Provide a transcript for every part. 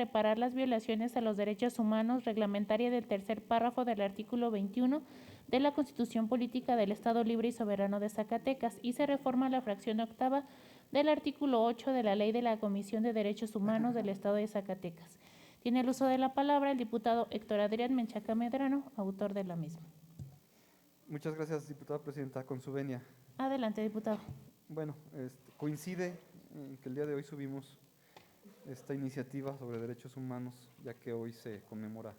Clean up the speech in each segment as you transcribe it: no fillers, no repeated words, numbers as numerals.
reparar las violaciones a los derechos humanos reglamentaria del tercer párrafo del artículo 21 de la Constitución Política del Estado Libre y Soberano de Zacatecas y se reforma la fracción octava del artículo 8 de la Ley de la Comisión de Derechos Humanos del Estado de Zacatecas. Tiene el uso de la palabra el diputado Héctor Adrián Menchaca Medrano, autor de la misma. Muchas gracias, diputada presidenta. Con su venia. Adelante, diputado. Bueno, coincide en que el día de hoy subimos esta iniciativa sobre derechos humanos, ya que hoy se conmemora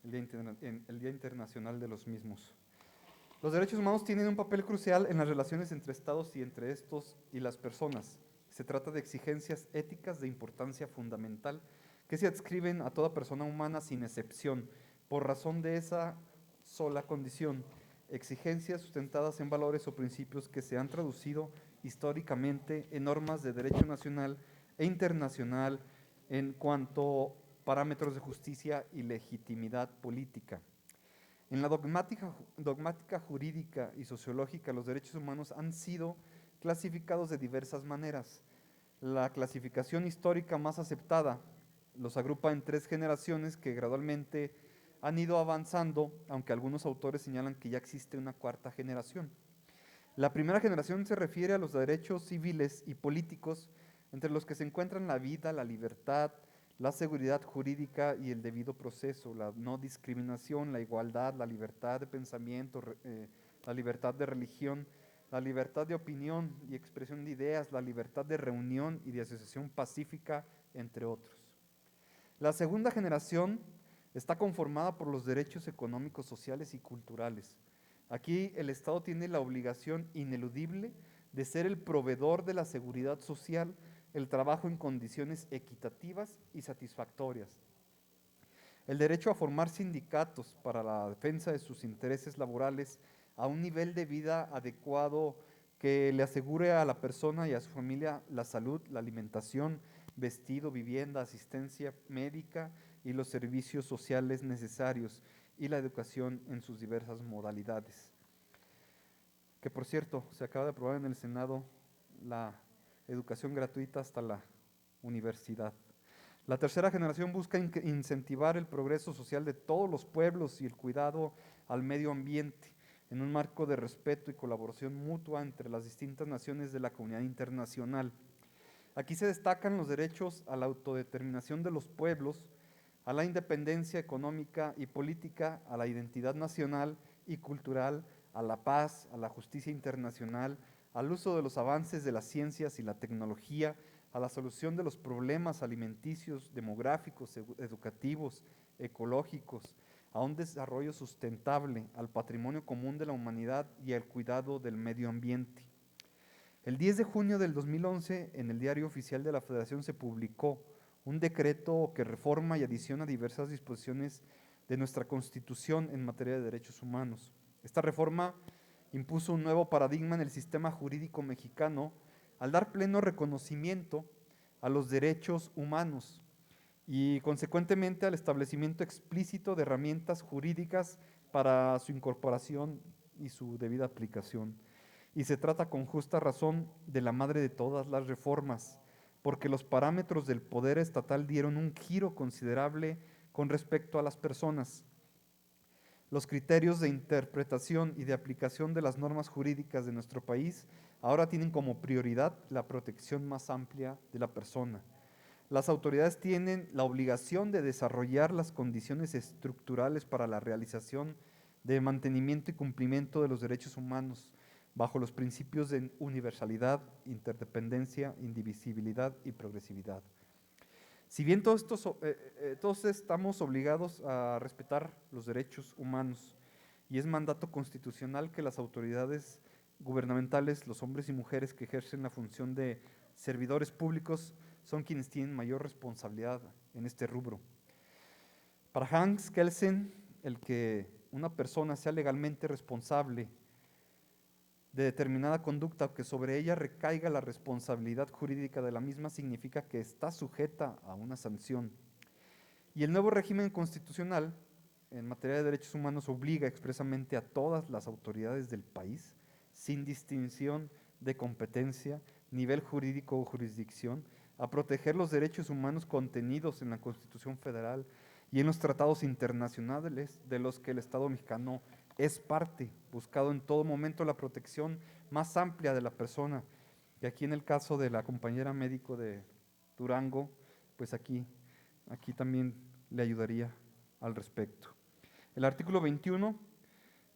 el Día Internacional de los mismos. Los derechos humanos tienen un papel crucial en las relaciones entre estados y entre estos y las personas. Se trata de exigencias éticas de importancia fundamental que se adscriben a toda persona humana sin excepción, por razón de esa sola condición. Exigencias sustentadas en valores o principios que se han traducido históricamente en normas de derecho nacional e internacional en cuanto a parámetros de justicia y legitimidad política. En la dogmática jurídica y sociológica, los derechos humanos han sido clasificados de diversas maneras. La clasificación histórica más aceptada los agrupa en 3 generaciones que gradualmente han ido avanzando, aunque algunos autores señalan que ya existe una 4ª generación. La primera generación se refiere a los derechos civiles y políticos, entre los que se encuentran la vida, la libertad, la seguridad jurídica y el debido proceso, la no discriminación, la igualdad, la libertad de pensamiento, la libertad de religión, la libertad de opinión y expresión de ideas, la libertad de reunión y de asociación pacífica, entre otros. La segunda generación está conformada por los derechos económicos, sociales y culturales. Aquí el Estado tiene la obligación ineludible de ser el proveedor de la seguridad social, el trabajo en condiciones equitativas y satisfactorias. El derecho a formar sindicatos para la defensa de sus intereses laborales a un nivel de vida adecuado que le asegure a la persona y a su familia la salud, la alimentación, vestido, vivienda, asistencia médica y los servicios sociales necesarios y la educación en sus diversas modalidades. Que por cierto, se acaba de aprobar en el Senado la educación gratuita hasta la universidad. La tercera generación busca incentivar el progreso social de todos los pueblos y el cuidado al medio ambiente en un marco de respeto y colaboración mutua entre las distintas naciones de la comunidad internacional. Aquí se destacan los derechos a la autodeterminación de los pueblos, a la independencia económica y política, a la identidad nacional y cultural, a la paz, a la justicia internacional, al uso de los avances de las ciencias y la tecnología, a la solución de los problemas alimenticios, demográficos, educativos, ecológicos, a un desarrollo sustentable, al patrimonio común de la humanidad y al cuidado del medio ambiente. El 10 de junio del 2011, en el Diario Oficial de la Federación se publicó un decreto que reforma y adiciona diversas disposiciones de nuestra Constitución en materia de derechos humanos. Esta reforma impuso un nuevo paradigma en el sistema jurídico mexicano al dar pleno reconocimiento a los derechos humanos y consecuentemente al establecimiento explícito de herramientas jurídicas para su incorporación y su debida aplicación. Y se trata con justa razón de la madre de todas las reformas, porque los parámetros del poder estatal dieron un giro considerable con respecto a las personas. Los criterios de interpretación y de aplicación de las normas jurídicas de nuestro país ahora tienen como prioridad la protección más amplia de la persona. Las autoridades tienen la obligación de desarrollar las condiciones estructurales para la realización de mantenimiento y cumplimiento de los derechos humanos bajo los principios de universalidad, interdependencia, indivisibilidad y progresividad. Si bien todos estamos obligados a respetar los derechos humanos y es mandato constitucional que las autoridades gubernamentales, los hombres y mujeres que ejercen la función de servidores públicos, son quienes tienen mayor responsabilidad en este rubro. Para Hans Kelsen, el que una persona sea legalmente responsable de determinada conducta o que sobre ella recaiga la responsabilidad jurídica de la misma significa que está sujeta a una sanción. Y el nuevo régimen constitucional en materia de derechos humanos obliga expresamente a todas las autoridades del país, sin distinción de competencia, nivel jurídico o jurisdicción, a proteger los derechos humanos contenidos en la Constitución Federal y en los tratados internacionales de los que el Estado mexicano es parte, buscado en todo momento la protección más amplia de la persona. Y aquí en el caso de la compañera médico de Durango, pues aquí también le ayudaría al respecto. El artículo 21,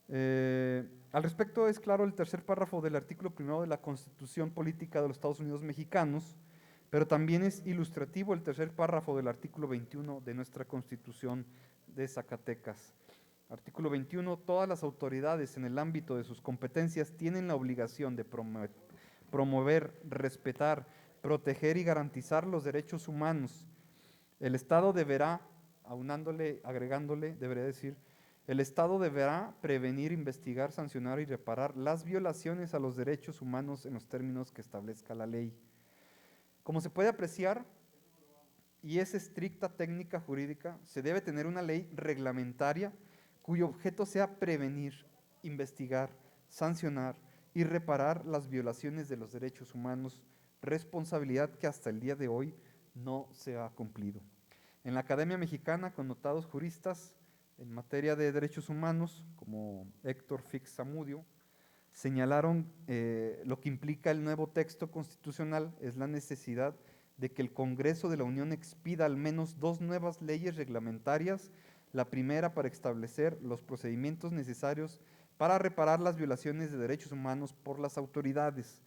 al respecto es claro el tercer párrafo del artículo 1 de la Constitución Política de los Estados Unidos Mexicanos, pero también es ilustrativo el tercer párrafo del artículo 21 de nuestra Constitución de Zacatecas. Artículo 21, todas las autoridades en el ámbito de sus competencias tienen la obligación de promover, respetar, proteger y garantizar los derechos humanos. El Estado deberá, agregándole, debería decir, el Estado deberá prevenir, investigar, sancionar y reparar las violaciones a los derechos humanos en los términos que establezca la ley. Como se puede apreciar, y es estricta técnica jurídica, se debe tener una ley reglamentaria cuyo objeto sea prevenir, investigar, sancionar y reparar las violaciones de los derechos humanos, responsabilidad que hasta el día de hoy no se ha cumplido. En la Academia Mexicana, connotados juristas en materia de derechos humanos, como Héctor Fix Zamudio, señalaron lo que implica el nuevo texto constitucional es la necesidad de que el Congreso de la Unión expida al menos 2 nuevas leyes reglamentarias, la primera para establecer los procedimientos necesarios para reparar las violaciones de derechos humanos por las autoridades,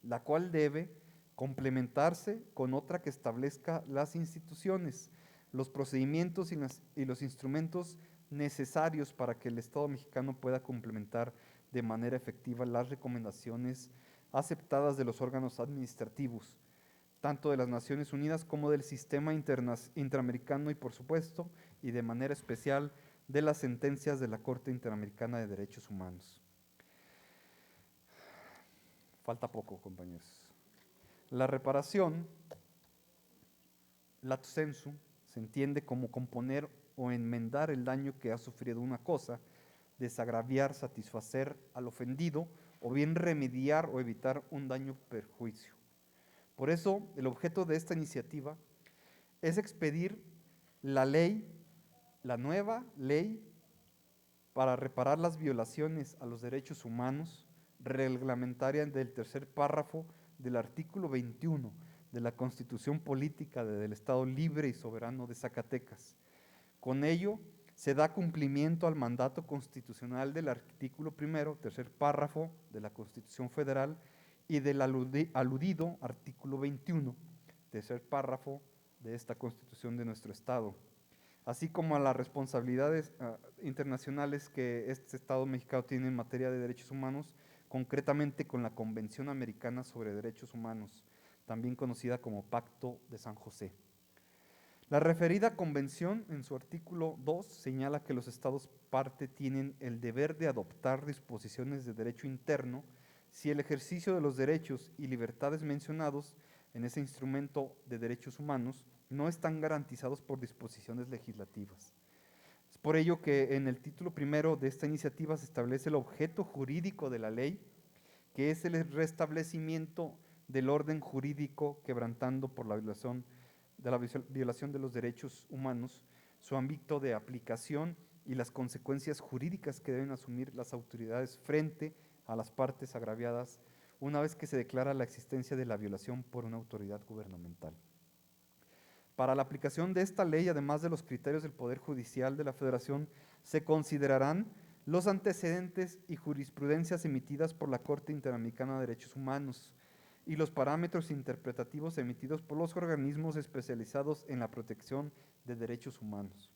la cual debe complementarse con otra que establezca las instituciones, los procedimientos y los instrumentos necesarios para que el Estado mexicano pueda complementar de manera efectiva las recomendaciones aceptadas de los órganos administrativos, tanto de las Naciones Unidas como del sistema interamericano y, por supuesto, y de manera especial, de las sentencias de la Corte Interamericana de Derechos Humanos. Falta poco, compañeros. La reparación, lato sensu, se entiende como componer o enmendar el daño que ha sufrido una cosa, desagraviar, satisfacer al ofendido o bien remediar o evitar un daño o perjuicio. Por eso, el objeto de esta iniciativa es expedir la ley, la nueva ley para reparar las violaciones a los derechos humanos, reglamentaria del tercer párrafo del artículo 21 de la Constitución Política del Estado Libre y Soberano de Zacatecas. Con ello, se da cumplimiento al mandato constitucional del artículo 1, tercer párrafo de la Constitución Federal y del aludido artículo 21, tercer párrafo de esta Constitución de nuestro Estado, así como a las responsabilidades internacionales que este Estado mexicano tiene en materia de derechos humanos, concretamente con la Convención Americana sobre Derechos Humanos, también conocida como Pacto de San José. La referida convención, en su artículo 2, señala que los Estados parte tienen el deber de adoptar disposiciones de derecho interno si el ejercicio de los derechos y libertades mencionados en ese instrumento de derechos humanos no están garantizados por disposiciones legislativas. Es por ello que en el título primero de esta iniciativa se establece el objeto jurídico de la ley, que es el restablecimiento del orden jurídico quebrantando por la violación de los derechos humanos, su ámbito de aplicación y las consecuencias jurídicas que deben asumir las autoridades frente a las partes agraviadas una vez que se declara la existencia de la violación por una autoridad gubernamental. Para la aplicación de esta ley, además de los criterios del Poder Judicial de la Federación, se considerarán los antecedentes y jurisprudencias emitidas por la Corte Interamericana de Derechos Humanos y los parámetros interpretativos emitidos por los organismos especializados en la protección de derechos humanos.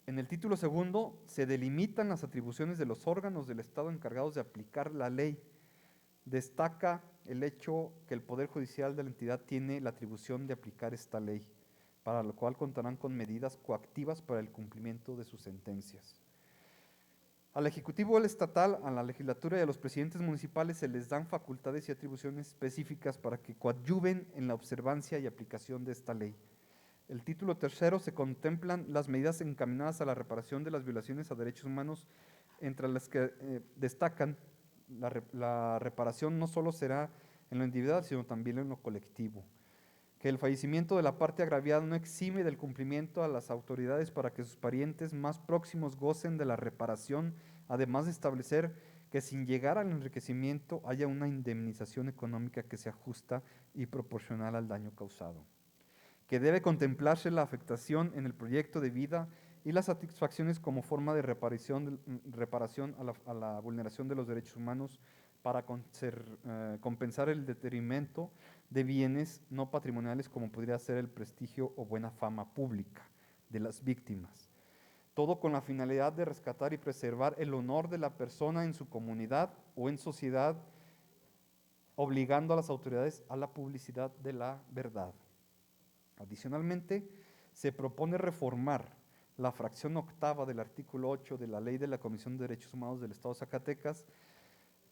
En el título segundo se delimitan las atribuciones de los órganos del Estado encargados de aplicar la ley. Destaca el hecho que el Poder Judicial de la entidad tiene la atribución de aplicar esta ley, para lo cual contarán con medidas coactivas para el cumplimiento de sus sentencias. Al Ejecutivo Estatal, a la Legislatura y a los presidentes municipales se les dan facultades y atribuciones específicas para que coadyuven en la observancia y aplicación de esta ley. El título tercero se contemplan las medidas encaminadas a la reparación de las violaciones a derechos humanos, entre las que destacan la reparación no solo será en lo individual, sino también en lo colectivo. que el fallecimiento de la parte agraviada no exime del cumplimiento a las autoridades para que sus parientes más próximos gocen de la reparación, además de establecer que sin llegar al enriquecimiento haya una indemnización económica que se ajusta y proporcional al daño causado, que debe contemplarse la afectación en el proyecto de vida y las satisfacciones como forma de reparación a la vulneración de los derechos humanos para compensar el detrimento de bienes no patrimoniales como podría ser el prestigio o buena fama pública de las víctimas. Todo con la finalidad de rescatar y preservar el honor de la persona en su comunidad o en sociedad, obligando a las autoridades a la publicidad de la verdad. Adicionalmente, se propone reformar la fracción octava del artículo 8 de la Ley de la Comisión de Derechos Humanos del Estado de Zacatecas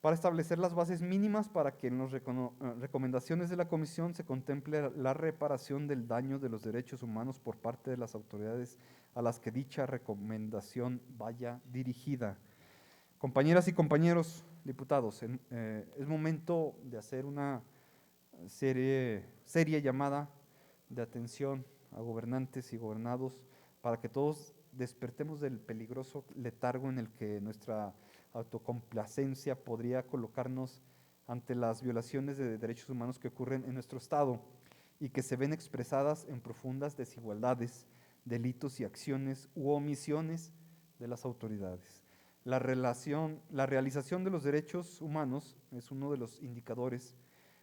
para establecer las bases mínimas para que en las recomendaciones de la Comisión se contemple la reparación del daño de los derechos humanos por parte de las autoridades a las que dicha recomendación vaya dirigida. Compañeras y compañeros diputados, es momento de hacer una seria llamada de atención a gobernantes y gobernados para que todos despertemos del peligroso letargo en el que nuestra autocomplacencia podría colocarnos ante las violaciones de derechos humanos que ocurren en nuestro Estado y que se ven expresadas en profundas desigualdades, delitos y acciones u omisiones de las autoridades. La realización de los derechos humanos es uno de los indicadores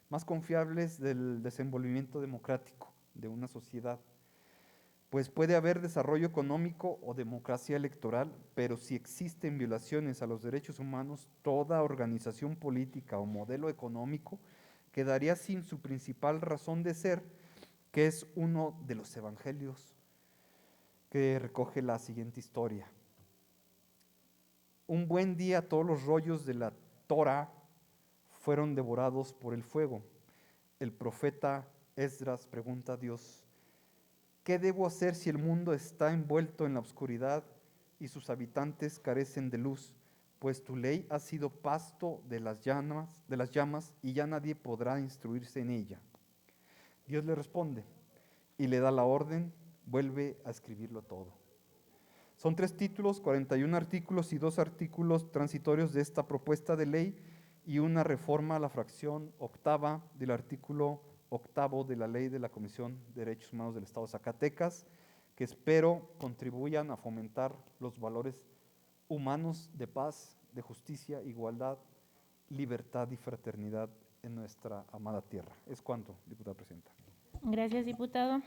más confiables del desenvolvimiento democrático de una sociedad, pues puede haber desarrollo económico o democracia electoral, pero si existen violaciones a los derechos humanos, toda organización política o modelo económico quedaría sin su principal razón de ser, que es uno de los evangelios que recoge la siguiente historia. Un buen día todos los rollos de la Torá fueron devorados por el fuego. El profeta Esdras pregunta a Dios: ¿qué debo hacer si el mundo está envuelto en la oscuridad y sus habitantes carecen de luz? Pues tu ley ha sido pasto de las llamas y ya nadie podrá instruirse en ella. Dios le responde y le da la orden: vuelve a escribirlo todo. Son 3 títulos, 41 artículos y 2 artículos transitorios de esta propuesta de ley y una reforma a la fracción octava del artículo octavo de la Ley de la Comisión de Derechos Humanos del Estado de Zacatecas, que espero contribuyan a fomentar los valores humanos de paz, de justicia, igualdad, libertad y fraternidad en nuestra amada tierra. Es cuanto, diputada presidenta. Gracias, diputado.